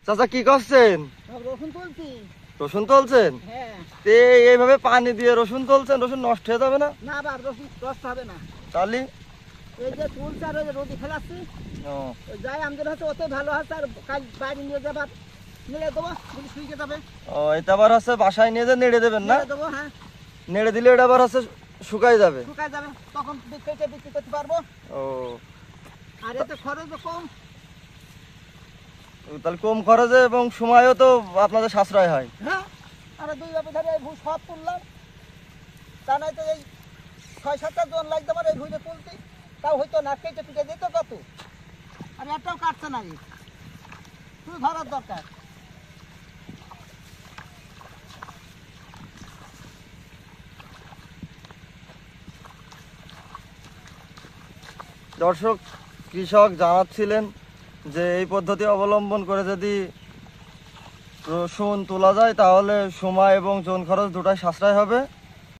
চাচা কি করছেন? রসুন তুলছি। রসুন তুলছেন? হ্যাঁ। এইভাবে পানি দিয়ে রসুন তুলছেন, রসুন নষ্ট হয়ে যাবে না? না বা রসুন নষ্ট হবে না। তাহলে এই যে তুলছে আর রোদি ফেলাচ্ছি, যাই আমাদের হচ্ছে ওতে ভালো আছে। আর কাল বাড়ি নিয়ে যাবার নেড়ে দেবো, যদি শুকিয়ে যাবে। এটা আবার হচ্ছে বাসায় নিয়ে যে নেড়ে দেবেন না? দেবো, হ্যাঁ। নেড়ে দিলে এটা আবার হচ্ছে শুকাই যাবে। শুকায় যাবে, তখন কেটে বিক্রি করতে পারবো। আর এতে খরচও কম। তাহলে কম খরচে এবং সময়ও তো আপনাদের সাশ্রয় হয়। হ্যাঁ, আর 2 ধরে সব তুললাম। তা নাই তো এই 6-7টা জন লাগতো আমার এই ভুঁড়ে তুলতে, তাও হয়তো না, কেটে পিটে দিত কত। আর একটাও কাটছে না, শুধু ধরার দরকার। দর্শক, কৃষক জানাচ্ছিলেন যে এই পদ্ধতি অবলম্বন করে যদি রসুন তোলা যায় তাহলে সময় এবং জন খরচ দুটাই সাশ্রয় হবে।